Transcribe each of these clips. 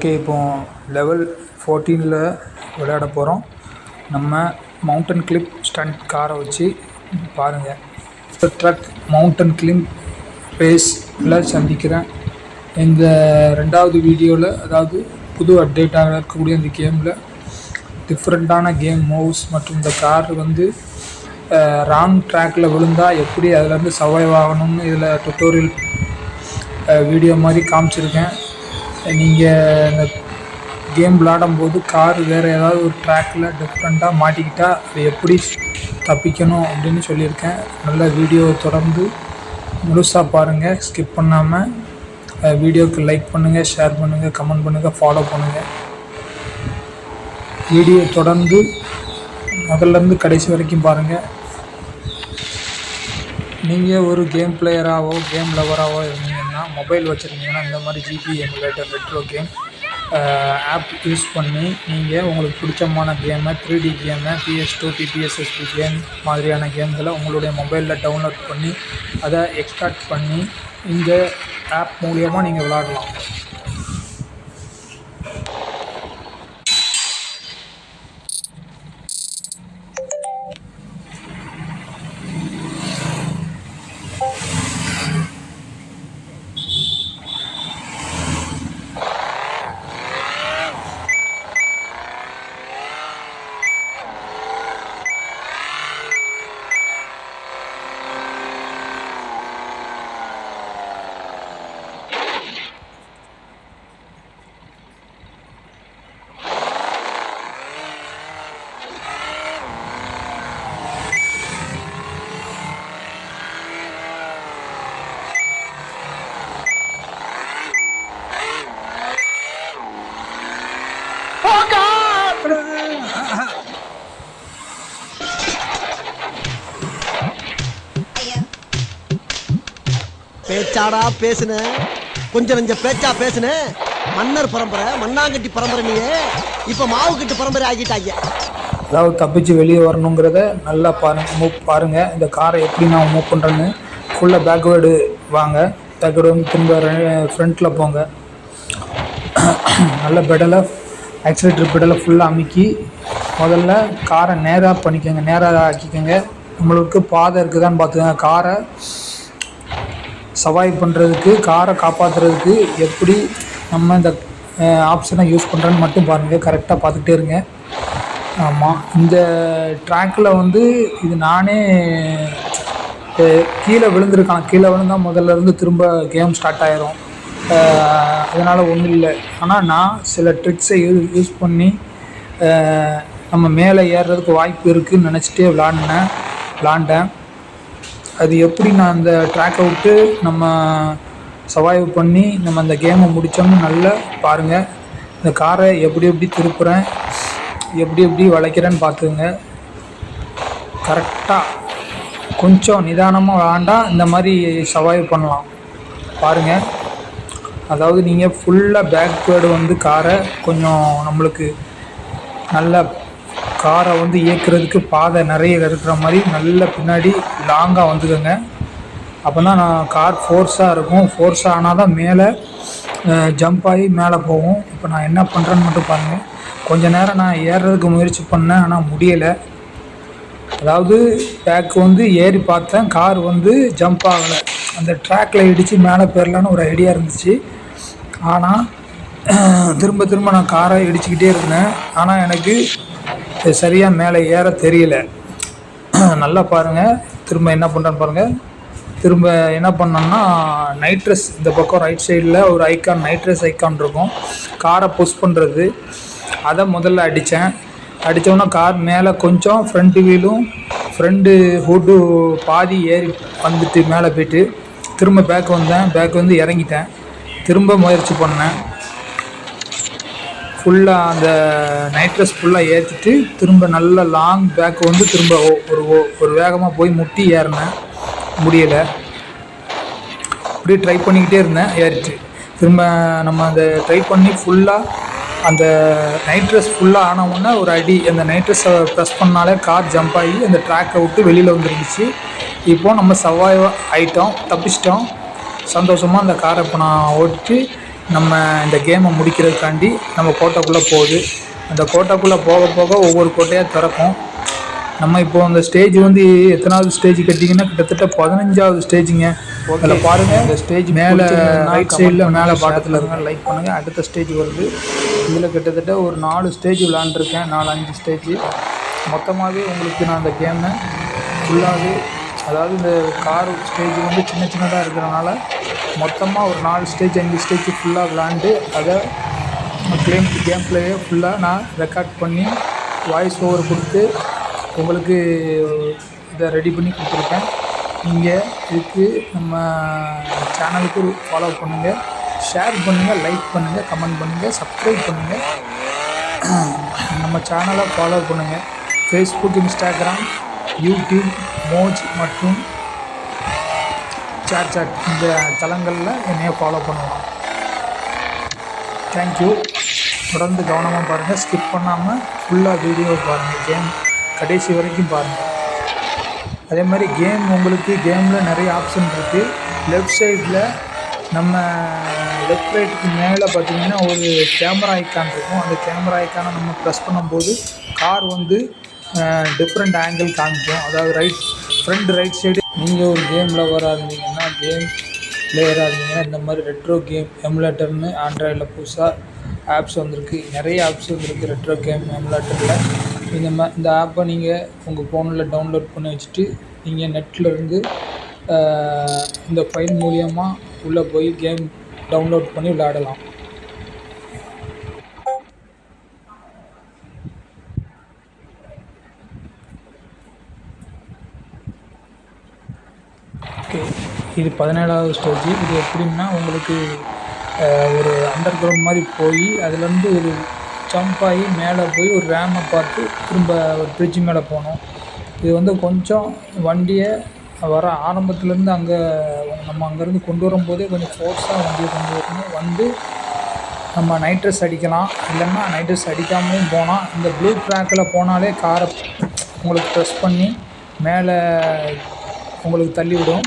Okay, இப்போ level 14ல் விளையாட போகிறோம். நம்ம மவுண்டன் கிளிப் ஸ்டண்ட் காரை வச்சு பாருங்கள். ட்ரக் மவுண்டன் கிளிப் ரேஸில் சந்திக்கிறேன். இந்த 2வது வீடியோவில், அதாவது புது அப்டேட்டாக இருக்கக்கூடிய இந்த கேமில் டிஃப்ரெண்ட்டான கேம் மூவ்ஸ் மற்றும் இந்த கார் ராங் ட்ராக்கில் விழுந்தால் எப்படி அதிலேருந்து சர்வைவ் ஆகணும்னு இதில் டுட்டோரியல் வீடியோ மாதிரி காமிச்சிருக்கேன். நீங்கள் இந்த கேம் விளாடும்போது கார் வேறு ஏதாவது ஒரு ட்ராக்கில் டிஃப்ரெண்ட்டாக மாட்டிக்கிட்டால் அதை எப்படி தப்பிக்கணும் அப்படின்னு சொல்லியிருக்கேன். நல்ல வீடியோ தொடர்ந்து முழுசாக பாருங்கள், ஸ்கிப் பண்ணாமல். வீடியோவுக்கு லைக் பண்ணுங்கள், ஷேர் பண்ணுங்கள், கமெண்ட் பண்ணுங்கள், ஃபாலோ பண்ணுங்கள். வீடியோ தொடர்ந்து முதல்லேருந்து கடைசி வரைக்கும் பாருங்கள். நீங்கள் ஒரு கேம் பிளேயராகவோ கேம் லவராகவோ இருந்தீங்கன்னா, மொபைல் வச்சுருந்தீங்கன்னா, இந்த மாதிரி GB emulator retro game app use பண்ணி நீங்கள் உங்களுக்கு பிடிச்சமான கேமை 3D கேமை PS2 PPSSP கேம் மாதிரியான கேம்களை உங்களுடைய மொபைலில் டவுன்லோட் பண்ணி அதை எக்ஸ்ட்ராக்ட் பண்ணி இந்த ஆப் மூலியமாக நீங்கள் விளாடலாம். பேச்சாடா பேசுன, கொஞ்சம் கொஞ்சம் பேச்சா பேசுன. மன்னர் பரம்பரை, மண்ணாங்கட்டி பரம்பரை, நீயே இப்ப மாவு கட்டு பரம்பரை ஆகிட்டாங்க. அதாவது தப்பிச்சு வெளியே வரணுங்கிறத நல்லா பாருங்கள். இந்த காரை எப்படி நான் மூவ் பண்ணுறேன்னு ஃபுல்லாக பேக்வேர்டு வாங்க. பேக்வேர்டு திரும்ப ஃப்ரண்ட்டில் போங்க. நல்ல பெடலை, ஆக்சிலேட்டர் பெடலை ஃபுல்லாக அமுக்கி முதல்ல காரை நேராக பண்ணிக்கோங்க, நேராக ஆக்கிக்கோங்க. நம்மளுக்கு பாதை இருக்குதான்னு பார்த்துக்கோங்க. காரை சர்வைவ் பண்ணுறதுக்கு, காரை காப்பாற்றுறதுக்கு எப்படி நம்ம இந்த ஆப்ஷனை யூஸ் பண்ணுறேன்னு மட்டும் பாருங்கள். கரெக்டாக பார்த்துக்கிட்டே இருங்க. ஆமாம், இந்த ட்ராக்கில் இது நானே கீழே விழுந்திருக்கான். கீழே விழுந்தால் முதல்லேருந்து திரும்ப கேம் ஸ்டார்ட் ஆகிரும். அதனால் ஒன்றும் இல்லை. ஆனால் நான் சில ட்ரிக்ஸை யூஸ் பண்ணி நம்ம மேலே ஏறுறதுக்கு வாய்ப்பு இருக்குதுன்னு நினச்சிட்டே விளாண்டேன். அது எப்படி நான் அந்த ட்ராக்கை விட்டு நம்ம சர்வைவ் பண்ணி நம்ம அந்த கேமை முடித்தோம்னு நல்லா பாருங்கள். இந்த காரை எப்படி திருப்புறேன், எப்படி வளைக்கிறேன்னு பார்த்துங்க. கரெக்டாக கொஞ்சம் நிதானமாக விளாண்டா இந்த மாதிரி சர்வைவ் பண்ணலாம். பாருங்கள், அதாவது நீங்கள் ஃபுல்லாக பேக்வேர்டு காரை கொஞ்சம் நம்மளுக்கு நல்ல காரை இயக்குறதுக்கு பாதை நிறைய இருக்கிற மாதிரி நல்ல பின்னாடி லாங்காக வந்துக்கோங்க. அப்போ தான் நான் கார் ஃபோர்ஸாக இருக்கும். ஃபோர்ஸாக ஆனால் தான் மேலே ஜம்ப் ஆகி மேலே போகும். இப்போ நான் என்ன பண்ணுறேன்னு மட்டும் பாருங்கள். கொஞ்ச நேரம் நான் ஏறுறதுக்கு முயற்சி பண்ணேன், ஆனால் முடியலை. அதாவது பேக் ஏறி பார்த்தேன், கார் ஜம்ப் ஆகலை. அந்த ட்ராக்கில் இடித்து மேலே போயிடலான்னு ஒரு ஐடியா இருந்துச்சு. ஆனால் திரும்ப நான் காரை இடிச்சுக்கிட்டே இருந்தேன். ஆனால் எனக்கு சரியாக மேலே ஏற தெரியல. நல்லா பாருங்கள். திரும்ப என்ன பண்ணுறேன்னு பாருங்கள். திரும்ப என்ன பண்ணோன்னா, நைட்ரஸ் இந்த பக்கம் ரைட் சைடில் ஒரு ஐக்கான், நைட்ரஸ் ஐக்கான் இருக்கும், காரை புஷ் பண்ணுறது. அதை முதல்ல அடித்தோன்னா கார் மேலே கொஞ்சம் ஃப்ரண்ட் வீலும் ஃப்ரண்ட்டு ஹூட்டு பாதி ஏறி வந்துட்டு மேலே போய்ட்டு திரும்ப பேக் இறங்கிட்டேன். திரும்ப முயற்சி பண்ணேன். ஃபுல்லாக அந்த நைட்ரஸ் ஃபுல்லாக ஏற்றிட்டு திரும்ப நல்ல லாங் பேக் திரும்ப ஒரு வேகமாக போய் முட்டி ஏறினேன். முடியலை. அப்படியே ட்ரை பண்ணிக்கிட்டே இருந்தேன், ஏறிட்டு திரும்ப நம்ம அந்த ட்ரை பண்ணி ஃபுல்லாக அந்த நைட்ரஸ் ஃபுல்லாக ஆனவுடனே ஒரு அடி அந்த நைட்ரஸை ப்ரெஸ் பண்ணாலே கார் ஜம்ப் ஆகி அந்த ட்ராக்கை விட்டு வெளியில் வந்துருந்துச்சு. இப்போது நம்ம சர்வைவ் ஆகிட்டோம், தப்பிச்சிட்டோம். சந்தோஷமாக அந்த காரை இப்போ நான் ஓட்டி நம்ம இந்த கேமை முடிக்கிறதுக்காண்டி நம்ம கோட்டைக்குள்ளே போகுது. அந்த கோட்டைக்குள்ளே போக போக ஒவ்வொரு கோட்டையாக திறக்கும். நம்ம இப்போ அந்த ஸ்டேஜ் வந்து எத்தனாவது ஸ்டேஜ் கட்டிங்கன்னா கிட்டத்தட்ட 15வது ஸ்டேஜுங்க. அதில் பாருங்கள், இந்த ஸ்டேஜ் மேலே ரைட் சைடில் மேலே பாட்டத்தில் இருங்க, லைக் பண்ணுங்கள். அடுத்த ஸ்டேஜ் வருது. இதில் கிட்டத்தட்ட ஒரு 4 ஸ்டேஜ் விளாண்டுருக்கேன், 4-5 ஸ்டேஜ். மொத்தமாகவே உங்களுக்கு நான் அந்த கேமை ஃபுல்லாகவே, அதாவது இந்த கார் ஸ்டேஜ் வந்து சின்ன சின்னதாக இருக்கிறனால மொத்தமாக ஒரு 4 ஸ்டேஜ் 5 ஸ்டேஜ் ஃபுல்லாக விளாண்டு அதை கேம் பிளேயே ஃபுல்லாக நான் ரெக்கார்ட் பண்ணி வாய்ஸ் ஓவர் கொடுத்து உங்களுக்கு இதை ரெடி பண்ணி கொடுத்துருக்கேன். நீங்கள் இதுக்கு நம்ம சேனலுக்கு ஃபாலோ பண்ணுங்கள், ஷேர் பண்ணுங்கள், லைக் பண்ணுங்கள், கமெண்ட் பண்ணுங்கள், சப்ஸ்கிரைப் பண்ணுங்கள். நம்ம சேனலை ஃபாலோ பண்ணுங்கள். ஃபேஸ்புக், இன்ஸ்டாகிராம், யூடியூப், மோஜ் மற்றும் சாட் இந்த தளங்களில் என்னைய ஃபாலோ பண்ணலாம். தேங்க்யூ. தொடர்ந்து கவனமாக பாருங்கள், ஸ்கிப் பண்ணாமல் ஃபுல்லாக வீடியோ பாருங்கள், கேம் கடைசி வரைக்கும் பாருங்கள். அதே மாதிரி உங்களுக்கு கேமில் நிறைய ஆப்ஷன் இருக்குது. லெஃப்ட் சைடில் நம்ம லெஃப்ட் ரைட்டுக்கு மேலே பார்த்திங்கன்னா ஒரு கேமரா ஐக்கான் இருக்கும். அந்த கேமரா ஐக்கானை நம்ம ப்ரெஸ் பண்ணும்போது கார் வந்து டிஃப்ரெண்ட் ஆங்கிள் காமிக்கும். அதாவது ஃப்ரண்ட் ரைட் சைடு நீங்கள் ஒரு கேம் லவராக இருந்தீங்கன்னா, கேம் பிளேயராக இருந்தீங்கன்னா, இந்த மாதிரி ரெட்ரோ கேம் எமுலேட்டர்னு ஆண்ட்ராய்டில் புதுசாக ஆப்ஸ் வந்திருக்கு. நிறைய ஆப்ஸ் வந்திருக்கு ரெட்ரோ கேம் எமுலேட்டரில். இந்த ஆப்பை நீங்கள் உங்கள் ஃபோனில் டவுன்லோட் பண்ணி வச்சுட்டு நீங்கள் நெட்லேருந்து இந்த ஃபைல் மூலயமா உள்ளே போய் கேம் டவுன்லோட் பண்ணி விளையாடலாம். ஓகே, இது 17வது ஸ்டேஜ். இது எப்படின்னா உங்களுக்கு ஒரு அண்டர் கிரவுண்ட் மாதிரி போய் அதுலேருந்து ஒரு ஜம்ப் ஆகி மேலே போய் ஒரு ரேமை பார்த்து திரும்ப ஒரு பிரிட்ஜ் மேலே போகணும். இது வந்து கொஞ்சம் வண்டியை வர ஆரம்பத்துலேருந்து நம்ம அங்கேருந்து கொண்டு வரும்போதே கொஞ்சம் ஃபோர்ஸாக வண்டியை கொண்டு வரணும். வந்து நம்ம நைட்ரஸ் அடிக்கலாம், இல்லைன்னா நைட்ரஸ் அடிக்காமலேயும் போனால் இந்த ப்ளூ ட்ராக்கில் போனாலே காரை உங்களுக்கு ப்ரெஸ் பண்ணி மேலே உங்களுக்கு தள்ளி விடும்.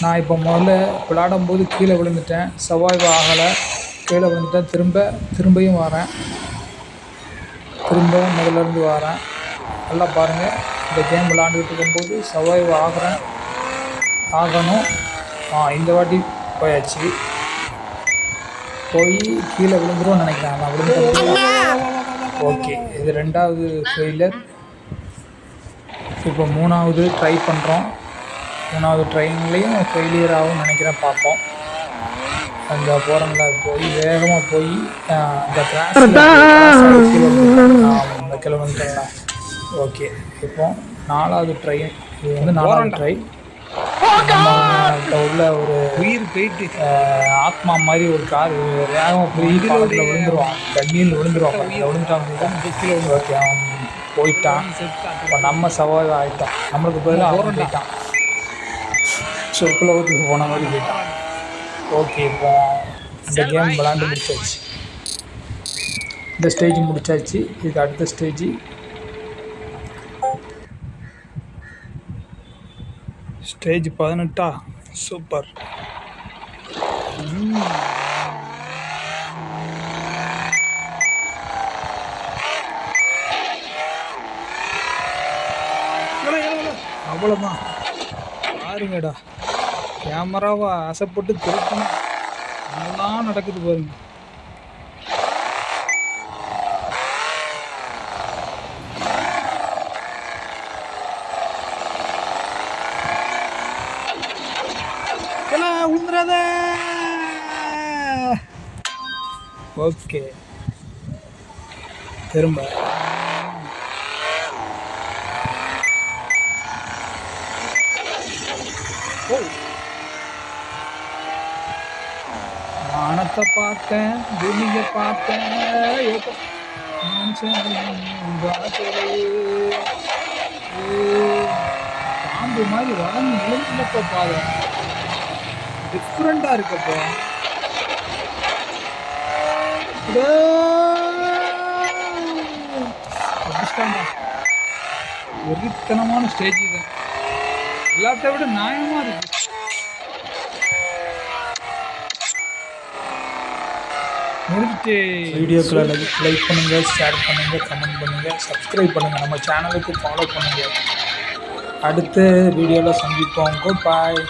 நான் இப்போ முதல்ல விளாடும்போது கீழே விழுந்துட்டேன், சர்வைவ் ஆகலை, கீழே விழுந்துட்டேன். திரும்பியும் வரேன், திரும்ப முதலேருந்து வரேன். நல்லா பாருங்கள், இந்த கேம் விளாண்டுக்கிட்டு இருக்கும்போது சர்வைவ் ஆகணும். இந்த வாட்டி போயாச்சு, போய் கீழே விழுந்துருவோன்னு நினைக்கிறேன். நான் விழுந்துட்டேன். ஓகே, இது 2வது ஃபெயிலியர். இப்போ 3வது ட்ரை பண்ணுறோம். 3வது ட்ரைன்லேயும் ஃபெயிலியர் ஆகும்னு நினைக்கிறேன், பார்ப்போம். அங்கே போகிறோம்ல, போய் வேகமாக போய் இந்த கீழே வந்துட்டோம்ல. ஓகே, இப்போ 4வது ட்ரை. இது வந்து 4வது ட்ரை. நம்ம உள்ள ஒரு உயிர் போயிட்டு ஆத்மா மாதிரி ஒரு கார் வேகமாக போய் பக்கத்தில் விழுந்துருவான், தண்ணியில் விழுந்துருவான். விழுந்துட்டான். ஓகே, அவன் போயிட்டான். இப்போ நம்ம சவால் ஆகிட்டான், நம்மளுக்கு பதிலாக அவன் போயிட்டான், சொற்குலோகத்துக்கு போன மாதிரி போயிட்டான். ஓகே, இப்போ இந்த கேம் விளாண்டு முடிச்சாச்சு. இந்த ஸ்டேஜ் முடிச்சாச்சு. இதுக்கு அடுத்த ஸ்டேஜ் ஸ்டேஜ் 18. சூப்பர். அவ்வளோதான், பாருங்கடா, கேமராவை ஆசைப்பட்டு திருத்தணும், அதெல்லாம் நடக்குது பாருங்க. உந்துறாத. ஓகே, திரும்ப வானத்தை பார்த்தேன், பூமியை பார்த்தேன், பாம்பு மாதிரி வளர்ந்து விழுந்தப்போ பாதை டிஃப்ரெண்டாக இருக்கப்போ. வெறித்தனமான ஸ்டேஜ் இது, எல்லாத்த விட நியாயமாக இருக்கு. முடிஞ்சிட்டு வீடியோக்களை லைக் பண்ணுங்கள், ஷேர் பண்ணுங்கள், கமெண்ட் பண்ணுங்கள், சப்ஸ்கிரைப் பண்ணுங்கள், நம்ம சேனலுக்கு ஃபாலோ பண்ணுங்கள். அடுத்த வீடியோவில் சந்திப்போம். குட் பாய்.